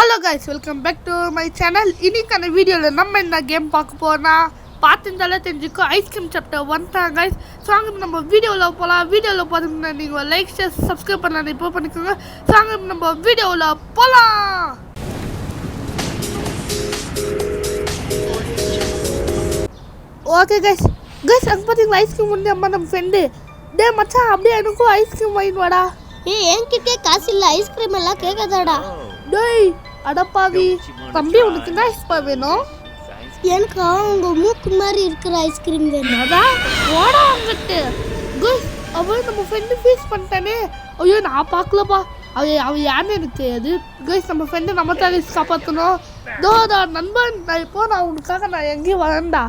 Hello guys, welcome back to my channel. இன்னைக்கான வீடியோவில் நம்ம என்ன கேம் பார்க்க போகிறோம்னா, பார்த்துருந்தாலே தெரிஞ்சுக்கும் ஐஸ்கிரீம் சாப்டர் 1 தான் கைஸ். ஸோ அங்கே நம்ம வீடியோவில் போகலாம். வீடியோவில் பார்த்தீங்கன்னா நீங்கள் லைக் ஷேர் சப்ஸ்கிரைப் பண்ணலாம், இப்போ பண்ணிக்கோங்க. ஸோ அங்கே நம்ம வீடியோவில் போகலாம். ஓகே கைஸ் அங்கே பார்த்தீங்களா ஐஸ்கிரீம் வந்து அம்மா நம்ம ஃப்ரெண்டு டே மச்சான் அப்படியே எனக்கும் ஐஸ்கிரீம் வாங்கிட்டு வாடா. என்கிட்டே காசு இல்லை, ஐஸ்கிரீம் எல்லாம் கேட்காதாடா. டேய் அடப்பாவி தம்பி, உனக்கு என்ன ஐஸ்கிரீம் வேணும்? எனக்கு அவங்க மூக்கு மாதிரி இருக்கிற ஐஸ்கிரீம் வேணும். அதான் ஓடா அங்கிட்டு. கைஸ் அவன் நம்ம ஃப்ரெண்டு ஃபேஸ் பண்ணிட்டானே. ஐயோ நான் பார்க்கலப்பா, அவன் யாருன்னு எனக்கு தெரியாது. கைஸ் நம்ம ஃப்ரெண்டு நம்ம தான் கைஸ் காப்பாற்றணும். தோடா நண்பன், நான் உனக்காக எங்கேயும் வரேன்டா.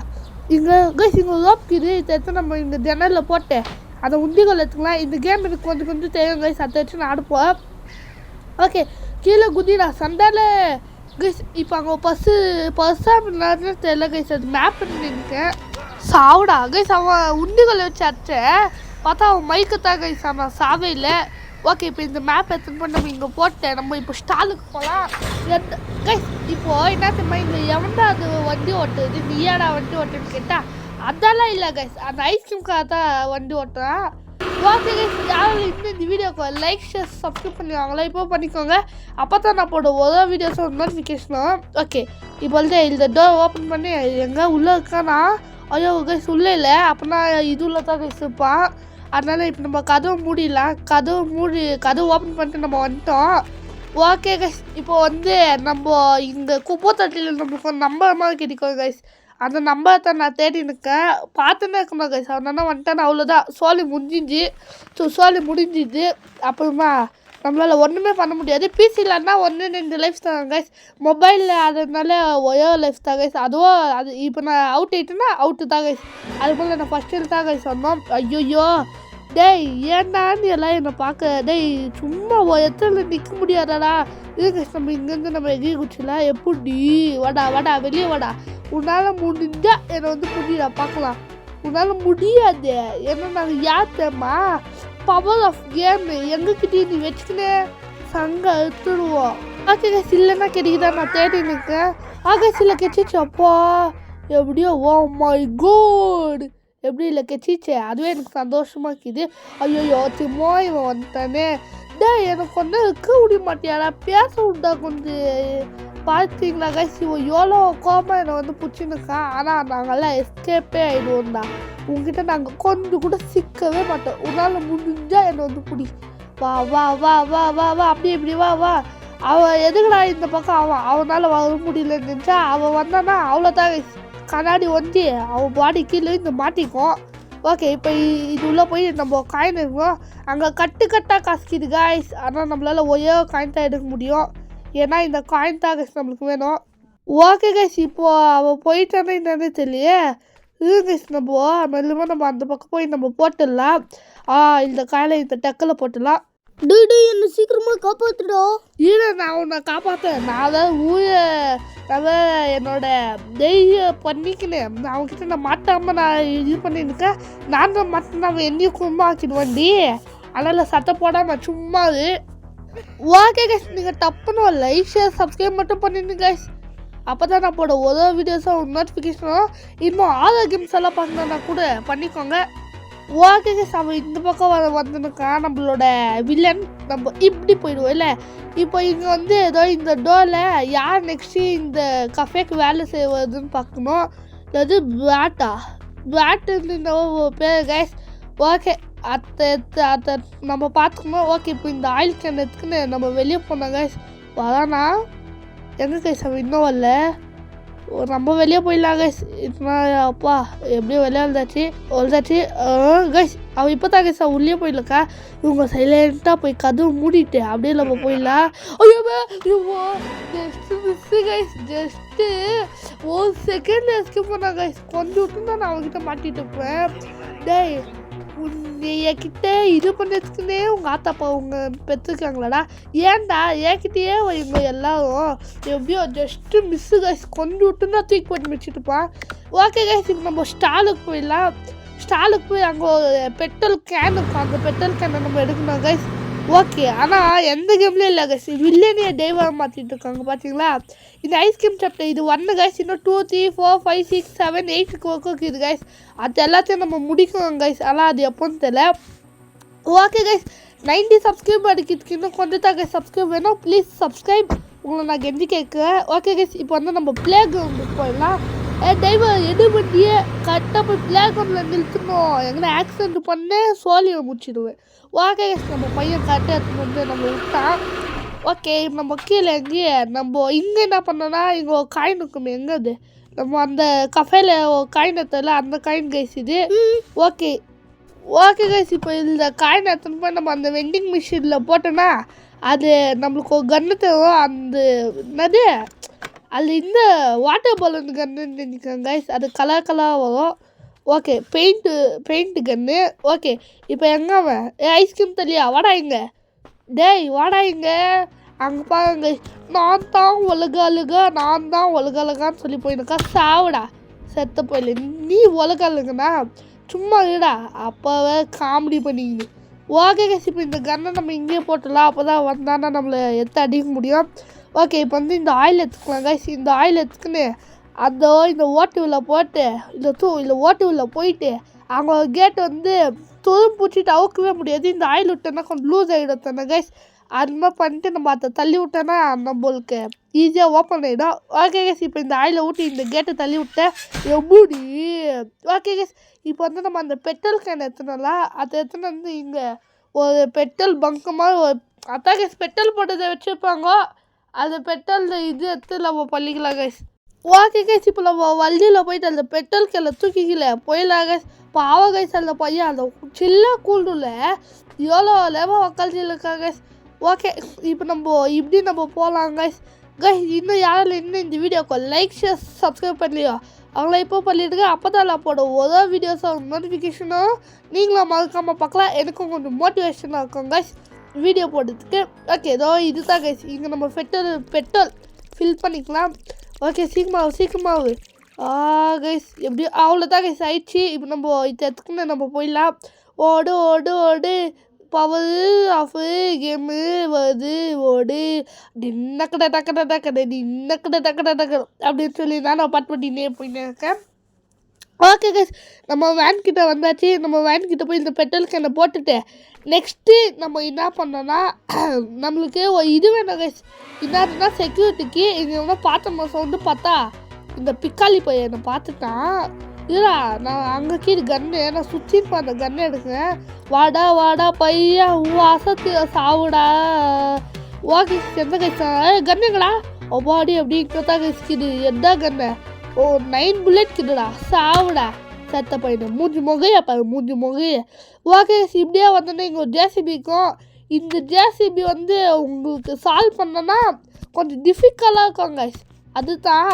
இங்கே கைஸ் இங்கே ரோப்கிது எடுத்து நம்ம இங்கே ஜன்னலில் போட்டேன் அதை உண்டிகள் எடுத்துக்கலாம். இந்த கேம் எனக்கு கொஞ்சம் தெரியும் கைஸ், அதை வச்சு நான் ஆடுப்போம். ஓகே கீழே குதிடா சண்டால. கைஸ் இப்போ அங்கே பஸ்ஸாக தெரியல கைஸ், அது மேப் பண்ணிருக்கேன். சாவுடா கைஸ், அவன் உண்டிகளை வச்சு அடிச்சேன் பார்த்தா அவன் மைக்கத்தான் கைஸ், அவன் சாவே இல்லை. ஓகே இப்போ இந்த மேப் எடுத்துன்னு பண்ணி நம்ம இங்கே போட்டேன். நம்ம இப்போ ஸ்டாலுக்கு போகலாம். கைஸ் இப்போது என்ன தெரியுமா, இங்கே எவன்டா அது வண்டி ஓட்டுது, நீ ஏடா வண்டி ஓட்டுன்னு கேட்டால் அதெல்லாம் இல்லை கைஸ், அந்த ஐஸ்கிரீம்காக தான் வண்டி ஓட்டுறான். ஓகே கைஸ், யாரும் இன்னும் இந்த வீடியோக்கு லைக் ஷேர் சப்ஸ்கிரைப் பண்ணுவாங்களா இப்போ பண்ணிக்கோங்க. அப்போ தான் நான் போட ஒரு வீடியோஸும் நோட்டிஃபிகேஷனும். ஓகே இப்போ வந்து இந்த டோர் ஓப்பன் பண்ணி எங்கே உள்ளே இருக்கானா, ஐயோ கைஸ் உள்ளே இல்லை, அப்படின்னா இது உள்ள தான் கைஸ் இருப்பான். அதனால் இப்போ நம்ம கதவை மூடிடலாம். கதவு ஓப்பன் பண்ணிட்டு நம்ம வந்துட்டோம். ஓகே கைஸ் இப்போ வந்து நம்ம இந்த குப்பை தட்டியில் நம்மளுக்கு ஒரு நம்பர் மாதிரி கிடைக்கும் கைஸ், அந்த நம்பரை தான் நான் தேடி இருக்கேன். பார்த்துன்னே இருக்கணும் கைஸ், அவன் வந்துட்டான் அவ்வளோதான், சோழி முடிஞ்சிச்சு. ஸோ சோழி முடிஞ்சிது. அப்புறமா நம்மளால் ஒன்றுமே பண்ண முடியாது. பிசிலன்னா 1-2 லைஃப் தான் கைஸ், மொபைலில் அதனால ஒயோ லைஃப் தான் கைஸ். அதுவும் அது இப்போ நான் அவுட் ஆகிட்டேன்னா அவுட்டு தான் கைஸ். அது போல் நான் ஃபஸ்ட்டு தான் கைஸ் சொன்னோம். ஐயோ டேய் ஏன்டான்னு எல்லாம் என்னை பார்க்க, டேய் சும்மா எத்தனை நிற்க முடியாதாடா. இது கைஸ் நம்ம இங்கேருந்து நம்ம எங்கே குச்சிடலாம். எப்படி வாடா வெளியே வாடா. உன்னால் முடிஞ்சா என்னை வந்து புரியடா பார்க்கலாம். உன்னால் முடியாது, ஏன்னா நாங்கள் யார் தெரியுமா, பவர் ஆஃப் கேம் எங்ககிட்டே நீ வச்சுக்கினே சங்க எடுத்துடுவோம். ஓகே கைஸ் இல்லைன்னா கிடைக்குதா நான் தேடி நிற்கேன். ஆகே சில கெச்சிச்சு அப்பா எப்படியோ. ஓ மை காட், எப்படி இல்லை கெச்சிச்சே, அதுவே எனக்கு சந்தோஷமாக இருக்குது. ஐயோ திமோ இவன் வந்துட்டானே. டே எனக்கு ஒன்றும் இருக்க முடிய மாட்டியாடா, பேச விட்டா கொஞ்சம். பார்த்தீங்களா கைஸ் இவன் எவ்வளோ கோபம் என்னை வந்து பிடிச்சின்னுக்கான். ஆனால் நாங்கள்லாம் எஸ்கேப்பே ஆகிடுவோம்டா. உங்ககிட்ட நாங்கள் கொஞ்சம் கூட சிக்கவே மாட்டோம். உன்னால் முடிஞ்சால் என்னை வந்து பிடி. வா வா வா வா வா வா அப்படி இப்படி வா வா. அவன் எதுக்குடா இந்த பக்கம் அவனால் வர முடியலன்னு நினச்சா அவன் வந்தானா அவ்வளோதான் கைஸ், கண்ணாடி ஒஞ்சி அவன் பாடி கீழே இந்த மாட்டிக்கும். ஓகே இப்போ இது உள்ளே போய் நம்ம காயின் எடுக்கணும். அங்கே கட்டாக காசுக்குது காய்ஸ், ஆனால் நம்மளால் ஒரே காயின் தான் எடுக்க முடியும், ஏன்னா இந்த காயின் தான் கைஸ் நம்மளுக்கு வேணும். ஓகே கைஸ் இப்போது அவள் போயிட்டானே என்னன்னு தெரியலையே. இது கைஸ் நம்ம மெல்லுமா நம்ம அந்த பக்கம் போய் நம்ம போட்டுடலாம். இந்த காயில் இந்த டக்கில் போட்டுடலாம். டேய் என்ன சீக்கிரமாக காப்பாற்றுடா. இல்லை நான் உன்னை காப்பாற்றேன், நான் தான் என்னோட தெய்வ பண்ணிக்கினேன். அவன்கிட்ட நான் மாட்டாமல் நான் இது பண்ணியிருக்கேன். நான் தான் மாட்டினா அவன் என்னையும் குடும்பம் ஆக்கிடுவேன்டி, அதனால் சட்டை போடாமல் சும்மா. ஓகே கைஸ் நீங்கள் தப்புன்னு லைக் ஷேர் சப்ஸ்கிரைப் மட்டும் பண்ணிடுங்க கைஸ், அப்போ தான் நான் போட ஒரு வீடியோஸும் நோட்டிஃபிகேஷனும். இன்னும் ஆதார் கேம்ஸ் எல்லாம் பண்ணா கூட பண்ணிக்கோங்க. ஓகே கைஸ் அவன் இந்த பக்கம் வந்துருக்கா நம்மளோட வில்லன். நம்ம இப்படி போயிடுவோம் இல்லை. இப்போ இங்கே வந்து ஏதோ இந்த டோரில் யார் நெக்ஸ்ட்டு இந்த கஃபேக்கு வேலை செய்வதுன்னு பார்க்கணும். அது பிளாட்டுன்னு பேர் கைஸ். ஓகே அதை நம்ம பார்த்துக்கணும். ஓகே இப்போ இந்த ஆயில் கேன் எடுத்துக்குன்னு நம்ம வெளியே போனோம் கைஸ். வரானா எங்கே கைஸ் அவன் இன்னும் வரல. நம்ம வெளியே போயிடலாம் கைஸ். இப்போ அப்பா எப்படியோ வெளியே வந்தாச்சு கைஸ். அவன் இப்போ தான் கைஸ் அவன் உள்ளே போயிடலக்கா. இவங்க சைலண்ட்டாக போய் கதவு மூடிட்டு அப்படியே நம்ம போயிடலாம். ஐயோ ஜஸ்ட்டு மிஸ்ஸு கைஸ், ஜஸ்ட்டு ஒரு செகண்ட் எஸ்கேப் பண்ணா கைஸ். கொஞ்சம் விட்டு தான் நான் அவங்ககிட்ட மாட்டிட்டு இருப்பேன். டேய் என்கிட்ட இது பண்ணதுக்குன்னே உங்கள் ஆத்தாப்பா உங்க பெற்றுருக்காங்களாடா, ஏன்டா என்கிட்டயே இவங்க எல்லாரும் எப்படியோ ஜஸ்ட்டு மிஸ்ஸு கைஸ், கொஞ்சம் விட்டு தான் தூக்கி போட்டு வச்சுட்டுப்பான். ஓகே கைஸ் இப்போ நம்ம ஸ்டாலுக்கு போயிடலாம். ஸ்டாலுக்கு போய் அங்கே ஒரு பெட்ரோல் கேன் இருக்கும், அந்த பெட்ரோல் கேனை நம்ம எடுக்கணும் கைஸ். ஓகே, ஆனால் எந்த கேம்லேயும் இல்லை கைஸ், வில்லனையே தெய்வம் மாற்றிட்டு இருக்காங்க பார்த்தீங்களா. இந்த ஐஸ்கிரீம் சாப்பிட்டேன் இது 1 கைஸ், இன்னும் 2 3 4 5 6 7 8 இருக்குது கைஸ். அது எல்லாத்தையும் நம்ம முடிக்கணும் கைஸ், ஆனால் அது எப்போன்னு தெரியல. ஓகே கைஸ், 90 சப்ஸ்கிரைப் அடிக்கிறதுக்கு இன்னும் கொஞ்சம் தான் கைஸ் சப்ஸ்கிரைப் வேணும். ப்ளீஸ் சப்ஸ்கிரைப், உங்களை நான் கெஞ்சி கேட்குறேன். ஓகே கைஸ், இப்போ வந்து நம்ம ப்ளே கிரவுண்டுக்கு போயிடலாம். டிரைவர் எது பண்ணியே கரெக்டாக போய் ப்ளே கிரவுண்டில் நிறுத்தணும், எங்கன்னா ஆக்சிடென்ட் பண்ணே சோழியை முடிச்சிடுவேன். ஓகே கைஸ், நம்ம பையன் கரெக்டாக எடுத்துன்னு வந்து நம்ம விட்டான். ஓகே, நம்ம கீழே எங்கேயே நம்ம இங்கே என்ன பண்ணோன்னா, இங்கே ஒரு காயின் இருக்குமே, எங்கே அது நம்ம அந்த கஃபேல ஒரு காயின் எடுத்தல அந்த காயின் கைஸ் இது. ஓகே ஓகே கைஸ், இப்போ இந்த காயின் எடுத்துன்னு போய் நம்ம அந்த வெண்டிங் மிஷினில் போட்டோன்னா அது நம்மளுக்கு ஒரு கன்று தரும். அந்த என்னது அது இந்த வாட்டர் பாலூன் கன்னுன்னு நினைக்கிறேன் கைஸ், அது கலர் வரும். ஓகே, பெயிண்ட்டு கன்று. ஓகே, இப்போ எங்கே அவன் ஐஸ்கிரீம் தெரியலையா, வாடா இங்கே, டேய் வாடா இங்கே, அங்கே பாருங்க நான் தான் ஒழுகான்னு சொல்லி போயிருக்கா. சாவுடா செத்த போயில, நீ ஒழுகாலுங்கண்ணா சும்மா இருடா, அப்போவே காமெடி பண்ணிக்கிது. ஓகே கைஸ், இப்போ இந்த கன்னை நம்ம இங்கேயே போட்டுடலாம், அப்போ தான் வந்தானா நம்மளை எடுத்து அடிக்க முடியும். ஓகே, இப்போ வந்து இந்த ஆயில் எடுத்துக்கலாம் கைஸ். இந்த ஆயில் எடுத்துக்கின்னு இந்த ஓட்டுவில் போட்டு இந்த ஓட்டுவில் போயிட்டு அவங்க கேட் வந்து துரும்பிச்சிட்டு அவுக்கவே முடியாது. இந்த ஆயில் விட்டோன்னா கொஞ்சம் லூஸ் ஆகிடும் தானே கைஸ், அது மாதிரி பண்ணிட்டு நம்ம அதை தள்ளி விட்டோன்னா நம்மளுக்கு ஈஸியாக ஓப்பன் ஆகிடும். ஓகே கைஸ், இப்போ இந்த ஆயிலை ஊட்டி இந்த கேட்டை தள்ளி விட்டேன் எப்படி. ஓகே கைஸ், இப்போ வந்து நம்ம அந்த பெட்ரோல் கேன் எடுத்துனோம்ல, அதை எடுத்துன்னு வந்து இங்கே ஒரு பெட்ரோல் பங்கு மாதிரி ஒரு அதான் கைஸ் பெட்ரோல் போட்டதை வச்சுருப்பாங்க, அது பெட்ரோல் இது எடுத்து நம்ம பண்ணிக்கலாம் கைஸ். ஓகே கைஸ், இப்போ நம்ம வண்டியில் போயிட்டு அந்த பெட்ரோல் கேனை தூக்கிக்கல போயிடலாம் கைஸ். பாவம் கைஸ், அந்த பையன் அந்த சில்ல கூண்டுல எவ்வளோ லேவாக உக்காந்துட்டு இருக்காங்க கைஸ். ஓகே, இப்போ நம்ம போகலாம் கைஸ். இன்னும் யாரும் இன்னும் இந்த வீடியோக்கு லைக் ஷேர் சப்ஸ்கிரைப் பண்ணலையோ அவங்கள இப்போ பண்ணிவிடுங்க, அப்போ தான் நான் போட ஒரே வீடியோஸும் நோட்டிஃபிகேஷனும் நீங்களும் மறக்காமல் பார்க்கலாம். எனக்கும் கொஞ்சம் மோட்டிவேஷனாக இருக்கும் கைஸ் வீடியோ போடுறதுக்கு. ஓகே, ஏதோ இதுதான் கைஸ், இங்கே நம்ம பெட்ரோல் ஃபில் பண்ணிக்கலாம். ஓகே, சீக்கிரமாவு கைஸ், எப்படியும் அவ்வளோதான் கைஸ் ஆயிடுச்சு. இப்போ நம்ம இதை எடுத்துக்கின்னு நம்ம போயிடலாம். ஓடு பவர் ஆஃபு கேமு வருது, ஓடு டக்கட அப்படின்னு சொல்லி நான் பாட்டு பண்ணினே போயின்னு இருக்கேன். ஓகே கைஸ், நம்ம வேன் கிட்ட வந்தாச்சு. நம்ம வேன் கிட்ட போய் இந்த பெட்ரோல் கேனை போட்டுட்டு நெக்ஸ்ட்டு நம்ம என்ன பண்ணோன்னா நம்மளுக்கு ஒரு இது வேணும் கைஸ். என்னதுன்னா செக்யூரிட்டிக்கு இது என்ன பார்த்தோம் சவுண்டு பார்த்தா இந்த பிக்காளி பையனை பார்த்துட்டான். இல்லைடா, நான் அங்கே கீழே கன்று நான் சுற்றின்னு அந்த கன்னை எடுக்கிறேன். வாடா பையா அசத்து சாவுடா. ஓகே எந்த கைஸ் கன்னுங்களா ஒப்பாடி அப்படி தான் கைஸ்க்குது எந்த கண்ணை 9 புல்லட் கிடுடா சாவுடா செத்த பையனை மூஞ்சி முகைய. ஓகே இப்படியே வந்தோன்னா இங்கே ஒரு ஜேசிபி இருக்கும். இந்த ஜேசிபி வந்து உங்களுக்கு சால்வ் பண்ணோன்னா கொஞ்சம் டிஃபிகல்ட்டாக இருக்கும் கைஸ், அதுதான்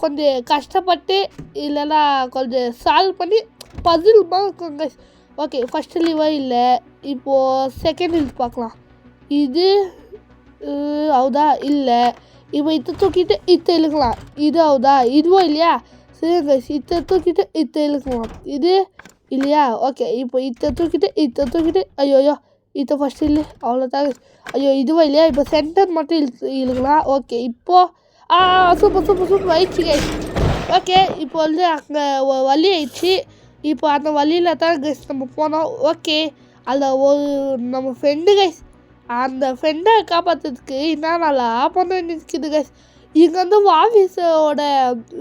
கொஞ்சம் கஷ்டப்பட்டு இல்லைன்னா கொஞ்சம் சால்வ் பண்ணி பசில் மாதிரி இருக்கும் கைஸ். ஓகே, ஃபஸ்ட்டு லீவா இல்லை, இப்போது செகண்ட் லீவ் பார்க்கலாம். இது அவுதா இல்லை, இப்போ இதை தூக்கிட்டு இத்தை இழுக்கலாம். இது அவுதா இதுவும் இல்லையா, சரி கைஸ் இத்தை தூக்கிட்டு இத்தை இழுக்கலாம். இது இல்லையா, ஓகே இப்போ இத்தை தூக்கிட்டு ஐயோ இதை ஃபஸ்ட்டு இல்லை அவ்வளோதான். ஐயோ இதுவும் இல்லையா, இப்போ சென்டர் மட்டும் இழுக்கலாம். ஓகே இப்போது சூப்பர் ஆயிடுச்சு கைஸ். ஓகே இப்போ வந்து அங்கே வழி ஆயிடுச்சு. இப்போ அந்த வழியில் தான் கைஸ் நம்ம போனோம். ஓகே அதில் ஒரு நம்ம ஃப்ரெண்டு கைஸ், அந்த ஃப்ரெண்டை காப்பாற்றுறதுக்கு என்ன நல்லா பண்ண நிற்கிது கைஸ். இங்கே வந்து ஆஃபீஸோட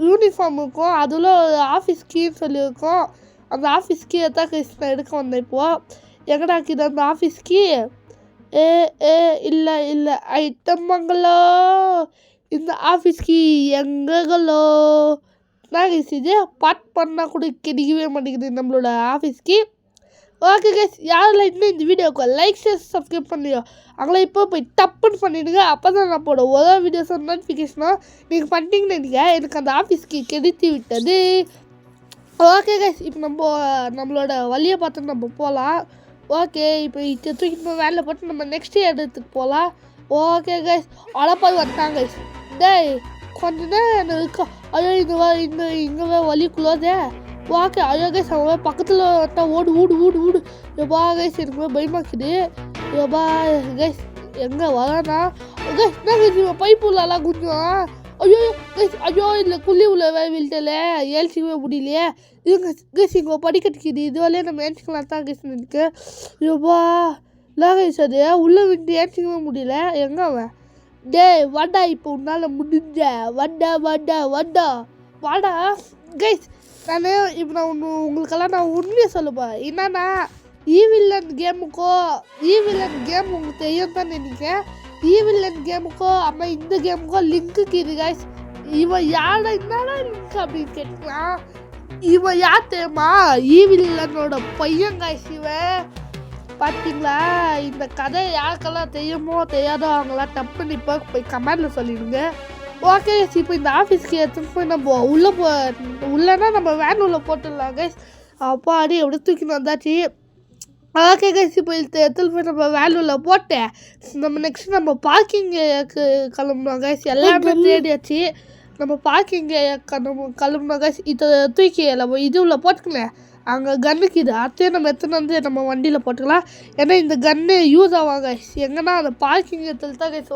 யூனிஃபார்ம் இருக்கும், அதில் ஆஃபீஸ் கீன்னு சொல்லியிருக்கோம். அந்த ஆஃபீஸ் கீயை தான் கைஸ் நான் எடுக்க வந்தேன். இப்போது எங்கடா இருக்குது அந்த ஆஃபீஸ் கீ? இல்லை ஐட்டமங்களோ, இந்த ஆஃபீஸ் கீ எங்கங்களோ நான் கைஸ் இது பாட் பண்ணால் கூட கிடைக்கவே மாட்டேங்குது நம்மளோட ஆஃபீஸ் கீ. ஓகே கைஸ், யாரெல்லாம் இன்னும் இந்த வீடியோக்கு லைக் ஷேர் சப்ஸ்கிரைப் பண்ணியோ அவங்கள இப்போ போய் டப்புன்னு பண்ணிவிடுங்க, அப்போ தான் நான் போட ஒரே வீடியோஸ் நோட்டிஃபிகேஷனும் நீங்கள் பண்ணிட்டீங்கன்னு நினைக்கிறேன். எனக்கு அந்த ஆஃபீஸ்க்கு கிடைத்து விட்டது. ஓகே கைஸ், இப்போ நம்மளோட வழியை பார்த்து நம்ம போகலாம். ஓகே இப்போ இதை தூக்கிட்டு போய் வேலையில் போட்டு நம்ம நெக்ஸ்ட் இடத்துக்கு போகலாம். ஓகே கைஸ், அழப்பாய் வந்துட்டாங்க கைஸ். டேய் கொஞ்ச நேரம் இருக்கா, ஐயோ இங்கே வழிக்குள்ளதே. ஓகே ஐயோ கைஸ், அவன் பக்கத்தில் ஓடு எப்பா கைஸ் எனக்கு பயமாக்குது. ஏப்பா கைஸ் எங்கே வரானா கைஸ் என்ன கைஸ் இவன் பைப்பு உள்ளலாம் கொஞ்சம் ஐயோ கைஸ் ஐயோ இல்லை குழி உள்ள வீழ்த்தல ஏழ்ச்சிக்கவே முடியலையே இதுங்க கைஸ் இங்கே படிக்கட்டுக்குது இதுவரையே நம்ம ஏழ்ச்சிக்கலாம் தான் கைஸ் எனக்கு ஐயோப்பா இல்லை கைஸ் அது உள்ளே விட்டு ஏழ்ச்சிக்கவே முடியல எங்கே அவன் டேய் வாடா இப்போ உன்னால் முடிஞ்ச வாடா வாடா கைஸ் நான் இப்போ நான் உங்களுக்கெல்லாம் நான் உண்மையை சொல்லுப்பா என்னன்னா ஈவில்லன் கேம் உங்களுக்கு தெரியும் தான் நினைக்கிறேன் ஈவில்லன் கேமுக்கோ அம்மா இந்த கேமுக்கோ லிங்க்குக்கு இது கைஸ் இவன் யாரா என்னடா லிங்க் அப்படின்னு கேட்கலாம் இவன் யார் தெரியுமா ஈவில்லனோட பையன் கைஸ் இவன் பார்த்தீங்களா இந்த கதை யாருக்கெல்லாம் தெரியுமோ தெரியாதோ அவங்களாம் தப்பு இப்போ போய் கமெண்டில் சொல்லிடுங்க ஓகே இப்போ இந்த ஆஃபீஸ்க்கு எடுத்துன்னு போய் நம்ம உள்ளனா நம்ம வேன் உள்ள போட்டுடலாம் கைஸ் அப்பாடி எப்படி தூக்கின்னு வந்தாச்சு ஓகே கைஸ் இப்போ எடுத்துன்னு போய் நம்ம வேன் உள்ள போட்டேன் நம்ம நெக்ஸ்ட் நம்ம பார்க்கிங்கு கிளம்புனோம் கைஸ் எல்லாமே தேடியாச்சு நம்ம பார்க்கிங்கு கிளம்புனோம் கைஸ் இதை தூக்கி நம்ம இது உள்ள போட்டுக்கல அங்கே கன்னுக்கு இது அடுத்தே நம்ம எடுத்துன்னு வந்து நம்ம வண்டியில் போட்டுக்கலாம் ஏன்னா இந்த கன்று யூஸ் ஆகும் கைஸ் எங்கன்னா அந்த பார்க்கிங் இடத்துல தான் கைஸ்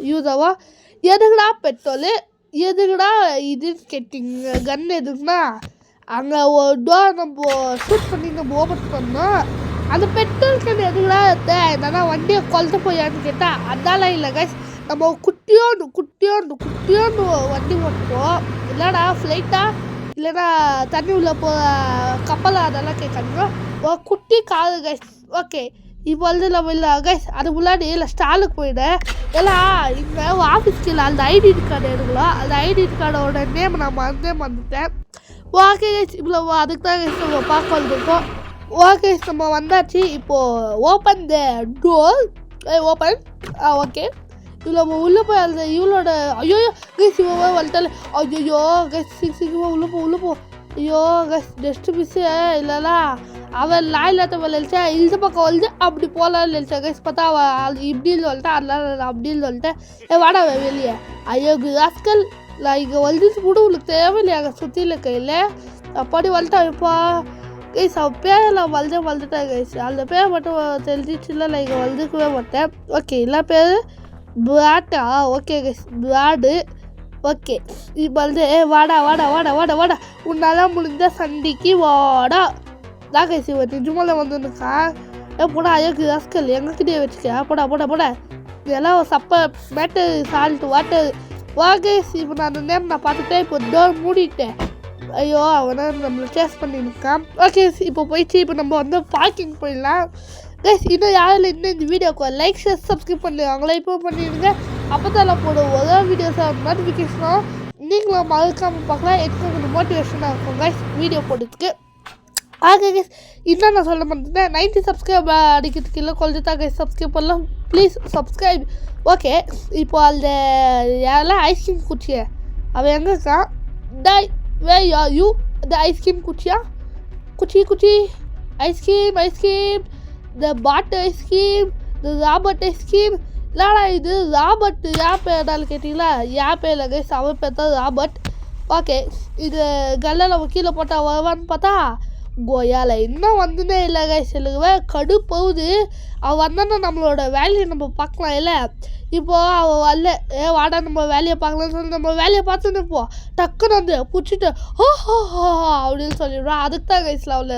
யூஸ் ஆகும் எதுக்குடா பெட்ரோலு எதுக்குடா இதுன்னு கேட்டிங்க கன் எதுக்குன்னா அங்கே ஒரு டோர் நம்ம ஷூட் பண்ணி நம்ம ஓப்பன் பண்ணோம் அந்த பெட்ரோல் கன் எதுக்குடா என்னன்னா வண்டியை கொளுத்த போயான்னு கேட்டால் அதெல்லாம் இல்லை கைஸ் நம்ம குட்டியோண்டு வண்டி ஓட்டுவோம் இல்லைடா ஃப்ளைட்டா இல்லைன்னா தண்ணி உள்ள கப்பல் அதெல்லாம் கேட்காங்க ஒரு குட்டி காரு கைஸ் ஓகே இப்போ வந்து நம்ம இல்லை கைஸ் அது முன்னாடி இல்லை ஸ்டாலுக்கு போயிட்டேன் ஏன்னா இங்கே ஆஃபீஸ்க்கு இல்லை அந்த ஐடி கார்டு எடுக்கலாம் அந்த ஐடி கார்டோட நேம் நான் மறந்துட்டேன் ஓகே கைஸ் இப்போ அதுக்கு தான் கைஸ் நம்ம பார்க்க வந்துருக்கோம் ஓகே கைஸ் நம்ம வந்தாச்சு இப்போது open the door open okay இவ்வளோ உள்ளே போய் அந்த இவளோட ஐயோ கைஸ் இவன் வந்துட்டால ஐயோ கைஸ் சீக்கிரமாக உள்ளே போ ஐயோ கைஸ் டஸ்ட்டு மிஸ்ஸு இல்லைல்ல அவன் லாயில்லாத விளைச்சா இந்த பக்கம் வந்து அப்படி போகலான்னு நினச்சா கைஸ் பார்த்தா அவன் இப்படின்னு சொல்லிட்டேன் அதெல்லாம் அப்படின்னு சொல்லிட்டேன் வாடா வெளியே ஐயோ ராஸ்கல் நான் இங்கே வந்துட்டு கூட உங்களுக்கு தேவையில்லை அங்கே சுற்றில கையில் அப்படி வந்துட்டான் இப்போ கைஸ் அவன் பேரெல்லாம் வளர்ந்துட்டேன் கைஸ் அந்த பேர் மட்டும் தெரிஞ்சிச்சுல நான் இங்கே வளர்ந்துக்கவே மாட்டேன் ஓகே எல்லா பேர் பிராட்டா ஓகே கைஸ் பிராடு ஓகே இப்போ வந்து வாடா உன்னால முடிஞ்ச சண்டைக்கு வாடா தான் கைஸ் இவன் நிஜமால வந்துருக்கா போடா ஐயோக்கு ராஸ்கல் எங்ககிட்டயே வச்சுக்க போடா இதெல்லாம் சப்பை மேட்டு சால்ட்டு வாட்டர் ஓகே இப்போ நான் அந்த நேம் நான் பார்த்துட்டேன் இப்போ டோர் மூடிட்டேன் ஐயோ அவனை நம்மளை சேஸ் பண்ணியிருக்கான் ஓகே இப்போ போயிடுச்சு இப்போ நம்ம வந்து பார்க்கிங் போயிடலாம் கைஸ் இன்னும் யாரும் இன்னும் இந்த வீடியோக்கு லைக் ஷேர் சப்ஸ்கிரைப் பண்ணுவாங்களே இப்போ பண்ணிடுங்க அப்போ தான் போடுவோம் ஒரே வீடியோஸ் நோட்டிஃபிகேஷனும் நீங்களும் மறக்காமல் பார்க்கலாம் எனக்கு கொஞ்சம் மோட்டிவேஷனாக இருக்கும் கைஸ் வீடியோ போடுறதுக்கு ஓகே கைஸ் இன்னும் நான் சொல்ல மாட்டேன் 90 சப்ஸ்கிரைப் அடிக்கிறதுக்கு இல்லை கொஞ்சம் தான் கைஸ் சப்ஸ்கிரைப் பண்ணலாம் ப்ளீஸ் சப்ஸ்கிரைப் ஓகே இப்போ அந்த யாரெல்லாம் ஐஸ்கிரீம் குச்சியை அவன் எங்கே இருக்கான் டை வே ஆர் யூ த ஐஸ்கிரீம் குச்சியா குச்சி ice cream the pot ice cream the Robert ice cream இல்லடா இது ராபர்ட் யார் பேர்னாலும் கேட்டிங்களா யார் பேர் கைஸ் அவன் பேர் தான் ராபர்ட் ஓகே இது கல்லில் நம்ம கீழே போட்டால் வருவான்னு பார்த்தா கோயால இன்னும் வந்துனே இல்லை கைஸ் எழுதுவே கடுப்போகுது அவள் வந்தானா நம்மளோட வேலையை நம்ம பார்க்கலாம் இல்லை இப்போது அவள் வரல வாடா நம்ம வேலையை பார்க்கலாம்னு சொல்லி நம்ம வேலையை பார்த்துட்டு போ டக்குன்னு வந்து பிடிச்சிட்டு ஹோ அப்படின்னு சொல்லிடுவான் அதுக்கு தான் கைஸில் அவளை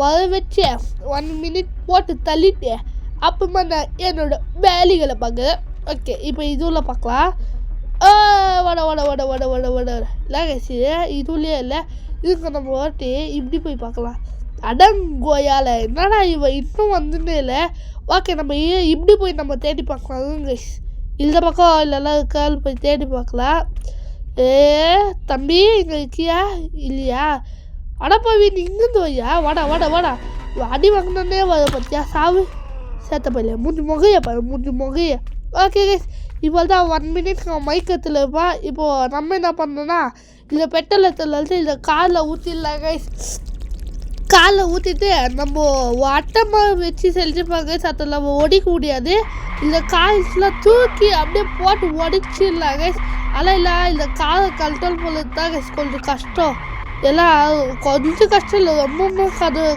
வர வச்சு 1 மினிட் போட்டு தள்ளிட்டேன் அப்புறமா நான் என்னோட வேலைகளை பார்க்குறேன் ஓகே இப்போ இதுவில் பார்க்கலாம் வட இல்லை கைஸு இதுலேயே இல்லை இதுக்கு நம்ம ஓட்டி இப்படி போய் பார்க்கலாம் அடங்கோயால் என்னடா இவன் இன்னும் வந்துட்டே இல்லை ஓகே நம்ம இப்படி போய் நம்ம தேடி பார்க்கலாம் கைஸ் இந்த பக்கம் இல்லைன்னா கால் போய் தேடி பார்க்கலாம் தம்பி இங்கே இருக்கியா இல்லையா அடப்பாவி நீ இங்கேருந்து வையா வாடா அடி வாங்கினே வர பார்த்தியா சாவு சேர்த்த பையில மூஞ்சி முகைய ஓகே கைஸ் இப்போ தான் 1 மினிட் மைக்கத்தில் இருப்பான் இப்போது நம்ம என்ன பண்ணோன்னா இந்த பெட்ரோல் எடுத்துலேருந்து இந்த காரில் ஊற்றிடலாம் கைஸ் காலில் ஊற்றிட்டு நம்ம வட்டமாக வச்சு செஞ்சுப்பாங்க அதில் நம்ம ஒடிக்க முடியாது இந்த காய்ஸ்லாம் தூக்கி அப்படியே போட்டு ஒடிச்சிடலாம் கைஸ் ஆனால் இல்லை இந்த காரை கண்ட்ரோல் பண்ணுறது தான் கைஸ் கொஞ்சம் கஷ்டம் எல்லாம் கொஞ்சம் கஷ்டம் இல்லை, ரொம்ப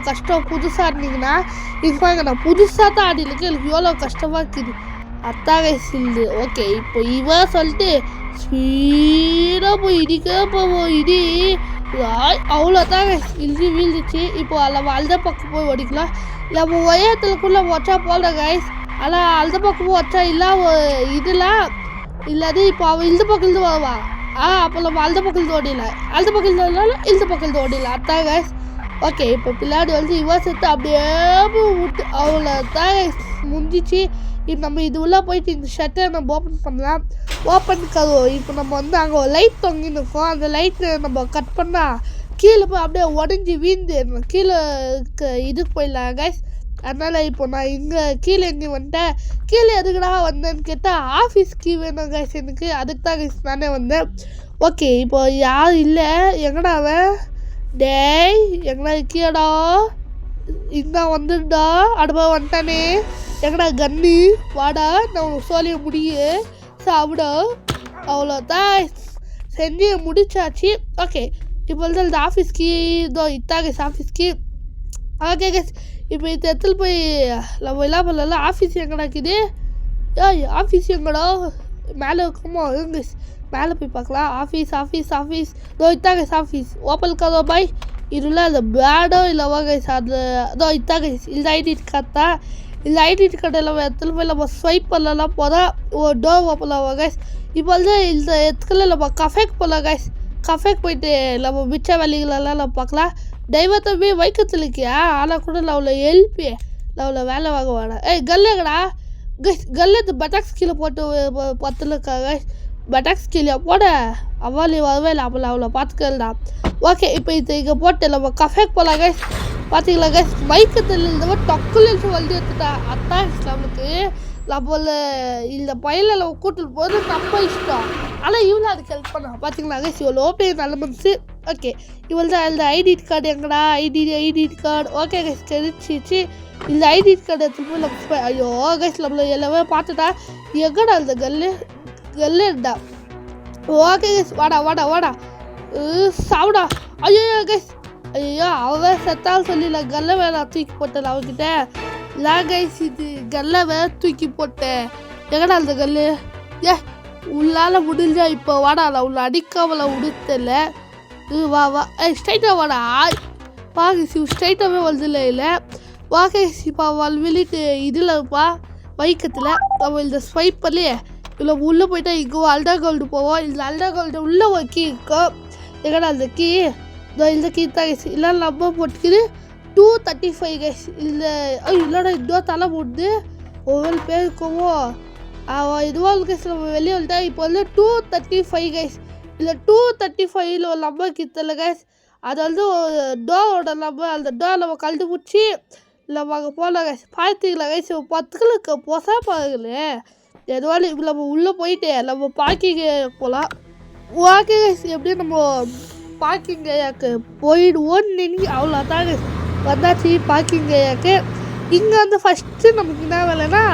கஷ்டம். புதுசாக இருந்தீங்கன்னா இது பாருங்க, நான் புதுசாக தான் ஆடிருக்கு, எனக்கு எவ்வளோ கஷ்டமாக இருக்குது. அத்தாகை சில்டு. ஓகே, இப்போ இவன் சொல்லிட்டு ஸ்பீடாக போய் இடிக்க போவோம். இடி அவ்வளோதாங்க, இடி வீழ்ந்துச்சு. இப்போ நம்ம அந்த பக்கம் போய் ஓடிக்கலாம். நம்ம உயரத்துக்குள்ளே வச்சா போல கைஸ், ஆனால் அந்த பக்கம் வச்சா இல்லை இதில் இல்லாது. இப்போ அவன் இந்த பக்கம் இருந்து வருவா. அப்போ நம்ம அந்த பக்கம் ஓடிடல, அந்த பக்கம் இந்த பக்கம் ஓடிடல. அதான் கைஸ். ஓகே, இப்போ பின்னாடி வந்து இவன் செத்து அப்படியே விட்டு அவ்வளோதான் முடிஞ்சிச்சு. இப்போ நம்ம இது உள்ளே போயிட்டு இந்த ஷட்டரை நம்ம ஓப்பன் பண்ணலாம். ஓப்பன் கதவு. இப்போ நம்ம வந்து அங்கே லைட் தொங்கின்னு இருக்கோம், அந்த லைட்டை நம்ம கட் பண்ணால் கீழே போய் அப்படியே உடஞ்சி வீழ்ந்து கீழே இதுக்கு போயிடலாம் கைஸ். அதனால் இப்போ நான் இங்கே கீழே எங்கே வந்துட்டேன். கீழே எதுக்குடா வந்தேன்னு கேட்டால் ஆஃபீஸ் கீ வேணும் கைஸ் எனக்கு, அதுக்கு தான் கைஸ் நானே வந்தேன். ஓகே, இப்போ யாரும் இல்லை. எங்கடா அவன்? டேய் எங்கடா இருக்கியாடா? இந்தா வந்துடா, அடுப்பா வந்துட்டானே. எங்கடா கன்னு? வாடா, நான் உனக்கு சொல்லிய முடிய சாப்பிடா. அவ்வளோதான், செஞ்சு முடிச்சாச்சு. ஓகே, இப்போ வந்து அந்த ஆஃபீஸ்க்கு இதோ இத்தா கைஸ் ஆஃபீஸ்க்கு. ஓகே கைஸ், இப்போ இது இடத்துல போய் நம்ம எல்லாம் பண்ணலாம். ஆஃபீஸ் எங்கடா இருக்குது? ஏய் ஆஃபீஸ் எங்கடா? மேலே இருக்குமோ? இருங்க மேலே போய் பார்க்கலாம். ஆஃபீஸ் ஆஃபீஸ் ஆஃபீஸ் இதோ இத்தா கைஸ் ஆஃபீஸ். ஓப்பன் கதோ பாய். இதுல அந்த பேடோ இல்லைவா கைஸ், அது இதோ இத்தா கைஸ். இந்த ஐடி கார்டு தான். இந்த ஐடி கார்டு எல்லாம் இடத்துல போய் நம்ம ஸ்வைப் பண்ணலாம் போதான் ஒரு டோர் ஓப்பன் ஆகும் கைஸ். இப்போ வந்து இந்த இடத்துல நம்ம கஃபேக்கு போகலாம் கைஸ். கஃபேக்கு போயிட்டு நம்ம மிச்ச வேலைகளெல்லாம் நம்ம பார்க்கலாம். தெய்வத்தை போய் வைக்கத்தில் இருக்கியா? ஆனால் கூட நான் அவ்வளோ எழுப்பி நான் அவ்வளோ வேலை வாங்க வேணாம். ஏய் கல்லுங்கடா கைஸ், கல்லு பட்டாக்ஸ் கீழே போட்டு பத்தில் இருக்கா கைஸ். பட்டாக்ஸ் கீழே போட அவ்வாலி வரவே இல்லை, அப்போ அவ்வளோ பார்த்துக்கலடா. ஓகே, இப்போ இது இங்கே போட்டு நம்ம கஃபேக்கு போகலாம் கைஸ். பார்த்தீங்களா கைஸ், மைக்கத்தில் இருந்தவன் டக்குன்னு வண்டி எடுத்துட்டா. அதான் நம்மளுக்கு நம்மள இந்த பயில நம்ம கூட்டிட்டு போது நம்ம இஷ்டம். ஆனால் இவ்வளோ அதுக்கு ஹெல்ப் பண்ணா. பார்த்தீங்களா கைஸ், இவ்வளோ ஓப்பன் நல்ல மனசு. ஓகே, இவ்வளோ தான். இந்த ஐடி கார்டு எங்கடா? ID card. ஓகே கைஸ், கிடைச்சிச்சு. இந்த ஐடி கார்டு எடுத்துட்டு போய் நம்ம ஐயோ கைஸ் நம்மள எல்லாமே பார்த்துட்டா. எங்கடா இந்த கல்லுடா? ஓகே கைஸ், வாடா வாடா வாடா சாப்பிடா. ஐயோ கைஸ், ஐயோ அவன் செத்தாலும் சொல்லல, கல்லை வேலை தூக்கி போட்டேன் அவன்கிட்ட. இல்லை கைஸ், இது கல்லை வேற தூக்கி போட்டேன். எங்கடா அந்த கல்? உள்ளால முடிஞ்சா இப்போ வாடா, நான் உள்ள அடிக்காமல உடுத்தல. வா வா, ஸ்ட்ரைட்டாக வாடா. வாங்க சிவ், ஸ்ட்ரைட்டாகவே வருதுல. இல்லை வாங்க இப்போ வெளியிட்டு இதில் இருப்பா வைக்கத்தில். நம்ம இந்த ஸ்வைப் பண்ணி இல்லை உள்ளே போயிட்டா இங்கோ அல்டா கோல்டு போவோம். இந்த அல்டா கோல்டு உள்ளே ஒரு கீ இருக்கும். எங்கடா அந்த கீ? இந்த கீ தான் கைஸ். இல்லை நம்ம போட்டுக்குது 235 கைஸ். இல்லை இல்லைடா, இன்னும் தலை போட்டு ஒவ்வொரு பேருக்கவோ இதுவாக கைஸ். நம்ம வெளியே வந்துட்டா இப்போ வந்து 235 கைஸ். இல்லை 235 ஒரு நம்பர் கித்தல கைஸ். அது வந்து டோரோட நம்பர். அந்த டோர் நம்ம கழட்டி பிடிச்சி நம்ம அங்கே போகலாம் கைஸ். பார்த்தீங்களா கைஸ், 10 போசா பாருங்களே. எதுவாக இப்போ நம்ம உள்ளே போயிட்டு நம்ம பார்க்கிங் போகலாம். ஓகே கைஸ், எப்படியும் நம்ம பார்க்கிங் ஏரியாவுக்கு போயிடுவோன்னு நினைக்கி அவ்வளோதான் கைஸ். வந்தாச்சு பார்க்கிங் ஏரியாவுக்கு. இங்கே வந்து ஃபஸ்ட்டு நமக்கு என்ன வேலைன்னா,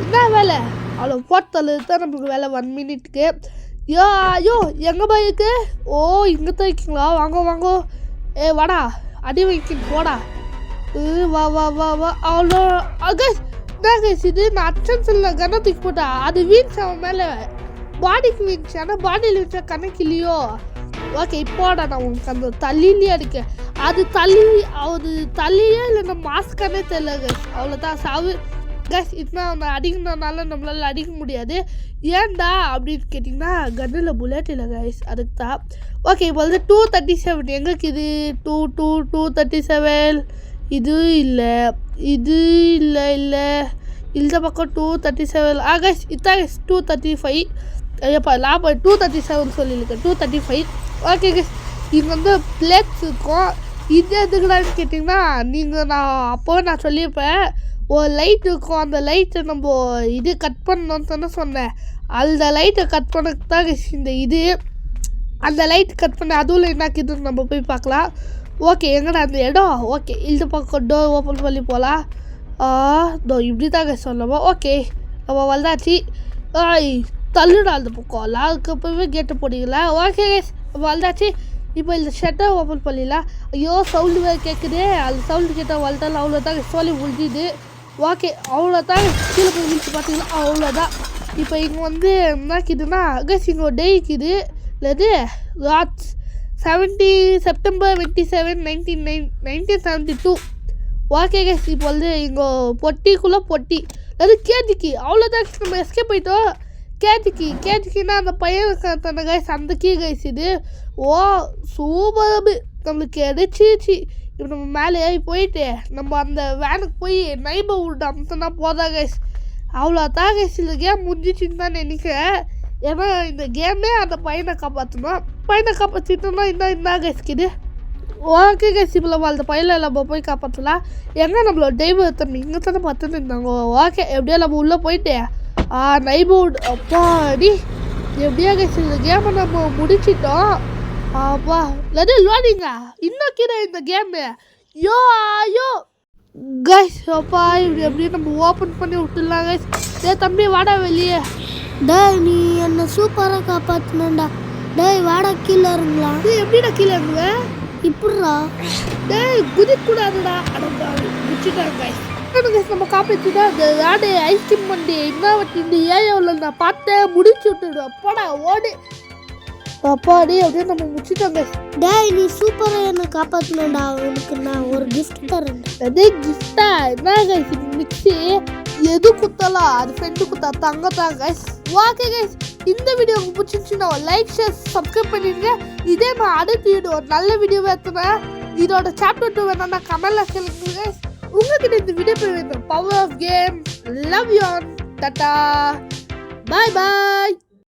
என்ன வேலை அவ்வளோ போட்டது தான் நமக்கு வேலை 1 மினிட்டுக்கு. ஐயோ எங்கே போயிருக்கு? ஓ இங்கே தான் இருக்கீங்களா? வாங்க வாங்க. வாடா, அடி வைக்கிட்டு போடா. வா வா வா வா. அவ்வளோ கைஸ், என்ன கைஸ் இது? நான் அட்டன்ஷனில் கண்ணை தூக்கி போட்டா அது வீழ்ச்சி அவன் மேலே பாடிக்கு வீழ்ச்சி. ஆனால் பாடியில் வீழ்ச்சா கணக்கு இல்லையோ? ஓகே, இப்போடா நான் உனக்கு அந்த தள்ளிலேயே அடிக்கேன். அது தள்ளியே இல்லைன்னா மாஸ்கானே தெரியல கைஸ். அவ்வளோதான் சாவு கைஸ். இதுனா அவனை அடிக்கணுனால நம்மளால் அடிக்க முடியாது. ஏன்டா அப்படின்னு கேட்டிங்கன்னா கன்னில் புல்லட் இல்லை கைஸ், அதுக்கு தான். ஓகே, இப்போ வந்து 237 எங்கே இருக்குது? 237 இது இல்லை, இது இல்லை இல்லை இந்த பக்கம் 237. கைஸ் இதான் கைஸ் 235. ஐயப்பா லாபம் 237 சொல்லியிருக்கேன், 235. ஓகே கைஸ், இங்கே வந்து பிளேட்ஸ் இருக்கும். இது எதுக்குடான்னு கேட்டிங்கன்னா, நான் அப்போவே நான் சொல்லியிருப்பேன் ஒரு லைட் இருக்கும். அந்த லைட்டை நம்ம இது கட் பண்ணணும்னு தானே சொன்னேன். அந்த லைட்டை கட் பண்ணக்கு தான் இந்த இது. அந்த லைட் கட் பண்ண அதுவும் என்னாக்குதுன்னு நம்ம போய் பார்க்கலாம். ஓகே, எங்கடா அந்த இடம்? ஓகே, இந்த பக்கம் டோர் ஓப்பன் பண்ணி போகலாம். இப்படி தாங்க சொல்லவா? ஓகே, நம்ம வந்தாச்சு. தள்ளுடா அந்த பக்கம். அதுக்கு அப்பவே கேட்டு போனீங்களா? ஓகே கைஸ், நம்ம வந்தாச்சு. இப்போ இந்த ஷட்டை ஓப்பன் பண்ணிடலாம். ஐயோ சவுண்டு வேறு கேட்குது. அது சவுண்டு கேட்டால் வளர்த்தாலும் அவ்வளோதான் சொல்லி முடிஞ்சுது. ஓகே அவ்வளோதான். கீழே போய் வீழ்ச்சி பார்த்தீங்களா அவ்வளோதான். இப்போ இங்கே வந்து என்னாக்குதுன்னா அகஸ்ட் இங்கே ஒரு டே இருக்குது. இல்லது ராட்ஸ் 70 செப்டம்பர் 27 1972. ஓகே கைஸ் இப்போ வந்து இங்கே பொட்டிக்குள்ளே பொட்டி அது கேஜிக்கு அவ்வளோதான். நம்ம எஸ்கேப் போயிட்டோம். கேஜிக்குன்னா அந்த பையனுக்கு தந்த கைஸ் அந்த கீ கைஸ் இது. ஓ சூப்பர் நம்மளுக்கு கிடைச்சிச்சு. இப்போ நம்ம மேலே ஏறி போயிட்டு நம்ம அந்த வேனுக்கு போய் நைபர்ஹுட் அமுத்தினா போதா கைஸ். அவ்வளோதான் கைஸ். இந்த கேம் முடிஞ்சிச்சின்னு தான் நினைக்கிறேன். ஏன்னா இந்த கேமே அந்த பையனை காப்பாற்றணும். பையனை காப்பாற்றிட்டோம்னா என்ன கைஸ்க்குது. ஓகே கைஸ் இப்போ நம்ம அந்த பையனை நம்ம போய் காப்பாற்றலாம். எங்கே நம்மளோட டைவர் தம்பி இங்கே தானே பார்த்துட்டு இருந்தாங்க. ஓகே எப்படியோ நம்ம உள்ளே போயிட்டு நைபர்ஹுட் அப்பாடி எப்படியா கைஸ் இந்த கேமை நம்ம முடிச்சிட்டோம். அப்பா இல்லை லோடிங்க இன்னும் கீழே இந்த கேமு யோ கைஸ் அப்பா இப்படி எப்படியே நம்ம ஓப்பன் பண்ணி விட்டுடலாம் கைஸ். தம்பி வாடா வெளியே. டேய் நீ என்ன சூப்பராக காப்பாற்றினடா. டேய் வாடா கீழே இருங்களா. நீ எப்படிடா கீழே இருந்துவேன் இப்படிரா. டேய் குதிக்கூடாதுடா. அடப்பா குதிச்சுட்டாங்க கைஸ். நம்ம காப்பாற்றிட்டா இந்த யாடு ஐஸ்கிரீம் வண்டி என்ன வண்டி இந்த ஏரியாவில் நான் பார்த்தேன் முடிச்சு விட்டுடுவேன். அப்பாடா ஓடு அப்பாடி அப்படியே நம்ம முடிச்சுட்டோங்க. டேய் நீ சூப்பராக என்ன காப்பாற்றினடா. உனக்கு நான் ஒரு கிஃப்ட் தரேன். அதே கிஃப்டா என்ன கைஸ் மிக்ஸி எது குத்தலாம் அது ஃப்ரெண்டு குத்தா தங்க தான் கைஸ். ஓகே கைஸ் இந்த வீடியோ உங்களுக்கு பிடிச்சிருந்துச்சுன்னா லைக் ஷேர் சப்ஸ்கிரைப் பண்ணிடுங்க. இதே நான் அடுத்த வீடியோ ஒரு நல்ல வீடியோ எடுத்துனேன். இதோட சாப்டர் 2 வேணும்னா கமெண்ட்ல சொல்லுங்க கைஸ். உங்ககிட்ட இந்த வீடியோ போய் power of game love you tata bye bye.